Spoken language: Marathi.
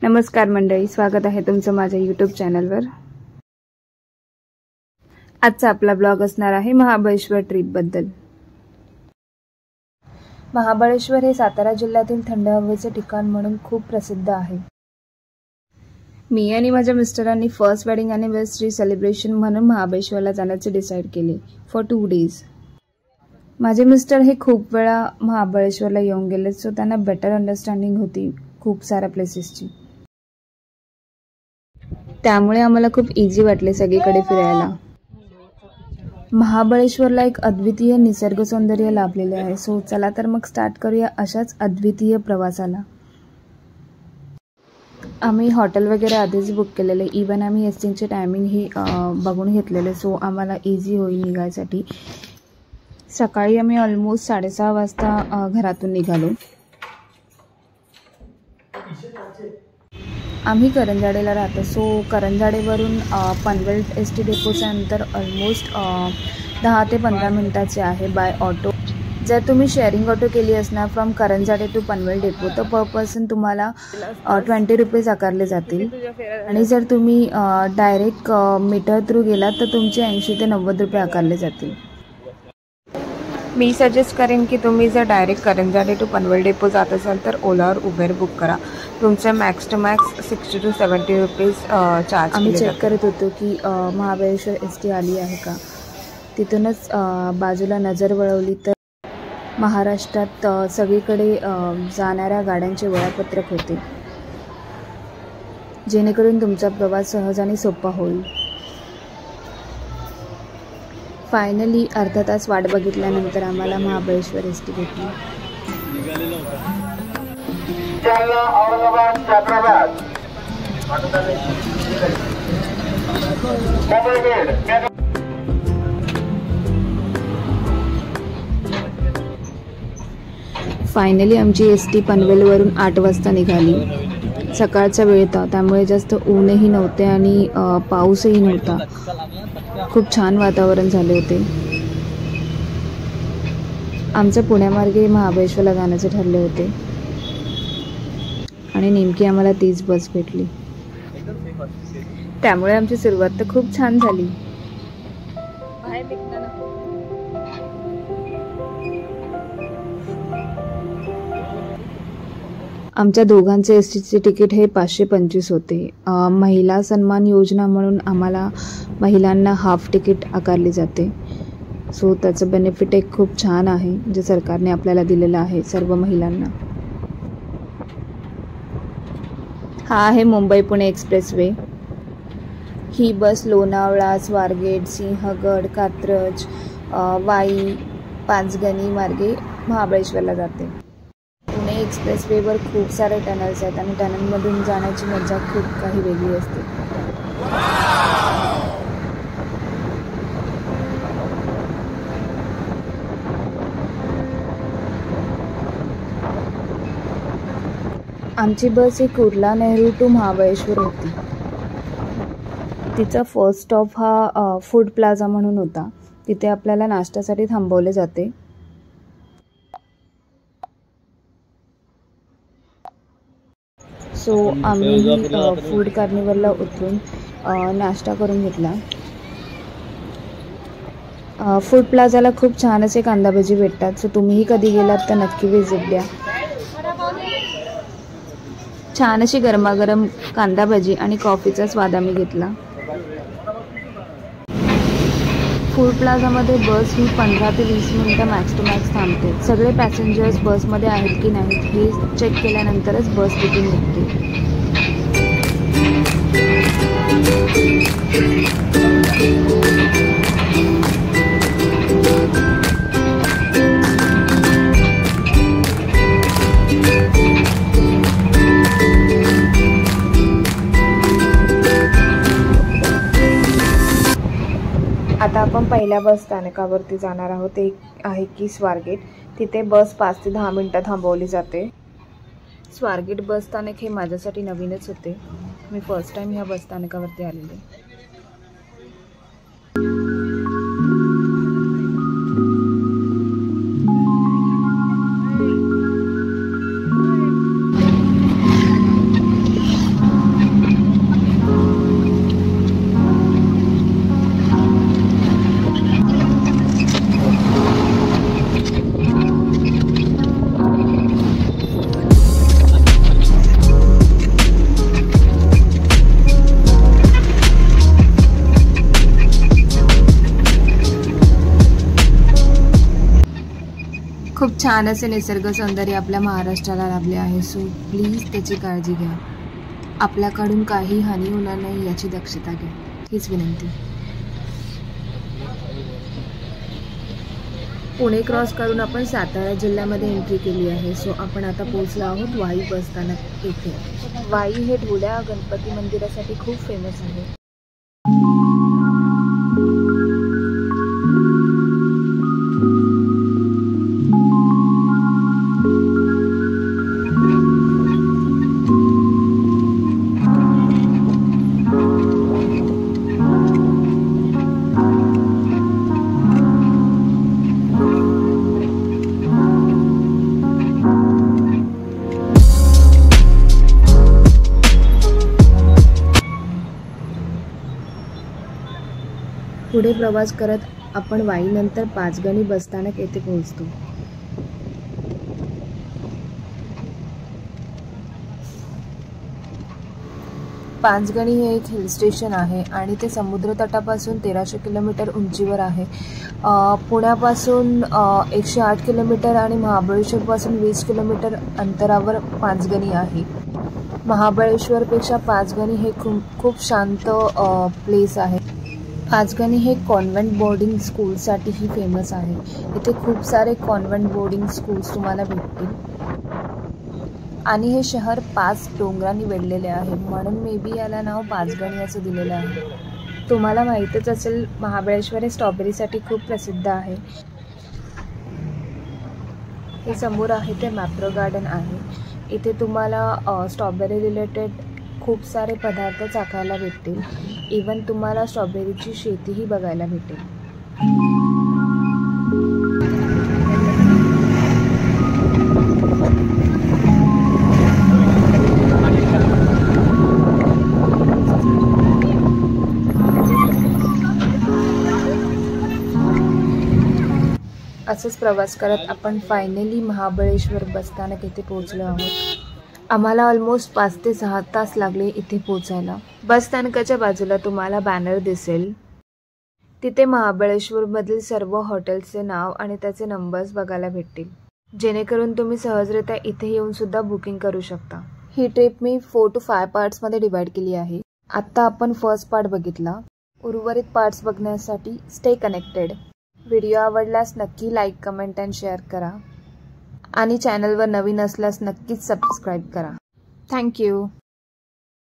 नमस्कार मंडळी, स्वागत आहे तुमचं माझ्या यूट्यूब चॅनलवर। आजचा आपला ब्लॉग असणार आहे महाबळेश्वर ट्रिप बद्दल। महाबळेश्वर हे सातारा जिल्ह्यातील थंड हवेचे ठिकाण म्हणून खूप प्रसिद्ध आहे। मी आणि माझ्या मिस्टरांनी फर्स्ट वेडिंग अॅनिव्हर्सरी सेलिब्रेशन म्हणून महाबळेश्वरला जाण्याचे डिसाइड केले फॉर 2 डेज। माझे मिस्टर हे खूप वेळा महाबळेश्वरला येऊन गेले, सो त्यांना बेटर अंडरस्टँडिंग होती खूप साऱ्या प्लेसेसची। त्यामुळे आम्हाला खूप इझी वाटले सगळीकडे फिरायला। महाबळेश्वरला एक अद्वितीय निसर्ग सौंदर्य लाभलेले आहे। सो चला तर मग स्टार्ट करूया अशाच अद्वितीय प्रवासाला। आम्ही हॉटेल वगैरे आधीच बुक केलेले, इवन आम्ही एसटीचे टायमिंग ही बघून घेतलेले, सो आम्हाला इझी होईल निघायसाठी। सकाळी आम्ही ऑलमोस्ट 6:30 वाजता घरातून निघालो। आम्ही करंजाडेला राहतो, सो करंजाडेवरून पनवेल एसटी डेपोचं अंतर ऑलमोस्ट 10 ते 15 मिनिटाचे आहे बाय ऑटो। जर तुम्ही शेअरिंग ऑटो केली असणार from Karanjade to Panvel depot तर पर पर्सन तुम्हाला 20 रुपीज आकारले जातील, आणि जर तुम्ही डायरेक्ट मीटर थ्रू गेलात तर तुमचे 80 ते 90 रुपये आकारले जातील। मी सजेस्ट करेन की तुम्ही जर direct Karanjade to Panvel depot जात असाल तर ओलावर उबेर बुक करा। तुमचे max to max 60 to 70 rupees charge. आम्ही चेक करत होतो की महाबळेश्वर एसटी आली आहे का। तिथूनच बाजूला नजर वळवली तर महाराष्ट्रात सगळीकडे जाणाऱ्या गाड्यांचे वेळापत्रक होते, जेणेकरून तुमचा प्रवास सहज आणि सोपा होईल। फायनली अर्धा तास वाट बघितल्यानंतर आम्हाला महाबळेश्वर एसटी भेटली। फायनली आमची एसटी पनवेलवरून 8 वाजता निघाली। सकाळचा वेळ होता, त्यामुळे जास्त ऊनही नव्हते आणि पाऊसही नव्हता। खूप छान वातावरण झाले होते। आमचं पुण्यामार्गे महाबळेश्वरला जाण्याचे ठरले होते आणि नेमकी आम्हाला तीच बस भेटली, त्यामुळे आमची सुरुवात तर खूप छान झाली। आमच्या दोघांचे एसटीचे तिकीट हे 525 होते। महिला सन्मान योजना म्हणून आम्हाला महिलांना हाफ तिकीट आकारले जाते, सो त्याचं बेनिफिट एक खूप छान आहे जे सरकारने आपल्याला दिलेलं आहे सर्व महिलांना। हा आहे मुंबई पुणे एक्सप्रेसवे। ही बस लोणावळा, स्वारगेट, सिंहगड, कात्रज, वाई, पाचगणी मार्गे महाबळेश्वरला जाते। पुणे एक्सप्रेसवेवर खूप सारे टनल्स आहेत आणि टनलमधून जाण्याची मजा खूप काही वेगळी असते। आमची बस ही कुर्ला नेहरू टू महाबळेश्वर होती। तिचा फर्स्ट स्टॉप हा फूड प्लाझा म्हणून होता। तिथे आपल्याला नाश्त्यासाठी थांबवले जाते। सो आम्ही फूड कार्निवलला उतरून नाश्ता करून घेतला। फूड प्लाझाला खूप छान असे कांदा भजी भेटतात, सो तुम्हीही कधी गेलात तर नक्की व्हिजिट द्या। छान अशी गरमागरम कांदा भजी आणि कॉफीचा स्वाद आम्ही घेतला। फूड प्लाझामध्ये बस ही 15 ते 20 मिनिटं मॅक्स टू मॅक्स थांबते। सगळे पॅसेंजर्स बसमध्ये आहेत की नाहीत हे चेक केल्यानंतरच बस तिथून निघते। आता आपण पहिल्या बस स्थानकावरती जाणार आहोत, ते आहे की स्वारगेट। तिथे बस 5 ते 10 मिनिटं थांबवली जाते। स्वारगेट बस स्थानक हे माझ्यासाठी नवीनच होते, मी फर्स्ट टाइम ह्या बस स्थानकावरती आलेले। छान असे निसर्ग सौंदर्य आपल्या महाराष्ट्राला लाभले आहे. सो प्लीज त्याची काळजी घ्या. आपल्याकडून काही हानी होणार नाही याची दक्षता घ्या, हीच विनंती. पुणे क्रॉस करून आपण सातारा जिल्ह्यामध्ये एंट्री केली आहे. सो आपण आता पोहोचलो आहोत वाई बसस्थानक येथे. वाई हे धुळ्या गणपती मंदिरासाठी खूप फेमस आहे. पुढे प्रवास करत आपण वाईनंतर पाचगणी बसस्थानक येथे पोहोचतो. पाचगणी हे एक हिल स्टेशन आहे आणि ते समुद्र तटापासून 1300 किलोमीटर उंचीवर आहे. पुण्यापासून 108 किलोमीटर आणि महाबळेश्वरपासून 20 किलोमीटर अंतरावर पाचगणी आहे. महाबळेश्वरपेक्षा पाचगणी हे खूप शांत प्लेस आहे. पाचगणी हे कॉन्व्हेंट बोर्डिंग स्कूलसाठीही फेमस आहे. इथे खूप सारे कॉन्व्हेंट बोर्डिंग स्कूल्स तुम्हाला भेटतील आणि हे शहर 5 डोंगरांनी वेढलेले आहे, म्हणून मे बी याला नाव पाचगणी असं दिलेलं आहे. तुम्हाला माहीतच असेल महाबळेश्वर हे स्ट्रॉबेरीसाठी खूप प्रसिद्ध आहे. हे समोर आहे ते मॅप्रो गार्डन आहे. इथे तुम्हाला स्ट्रॉबेरी रिलेटेड खूप सारे पदार्थ चाखायला भेटतील. इवन तुम्हाला स्ट्रॉबेरीची शेतीही बघायला भेटेल. असंच प्रवास करत आपण फायनली महाबळेश्वर बसस्थानक येथे पोहोचलो आहोत. आम्हाला ऑलमोस्ट 5 ते 6 तास लागले इथे पोहोचायला. बसस्थानकाच्या बाजूला तुम्हाला बॅनर दिसेल. तिथे महाबळेश्वरमधील सर्व हॉटेल्सचे नाव आणि त्याचे नंबर्स बघायला भेटतील, जेणेकरून तुम्ही सहजरित्या इथे येऊन सुद्धा बुकिंग करू शकता. ही ट्रिप मी 4 to 5 पार्ट्समध्ये डिवाइड केली आहे. आत्ता आपण फर्स्ट पार्ट बघितला. उर्वरित पार्ट्स बघण्यासाठी स्टे कनेक्टेड. व्हिडिओ आवडल्यास नक्की लाईक, कमेंट अँड शेअर करा आणि चॅनलवर नवीन असल्यास नक्कीच सबस्क्राईब करा. थँक्यू.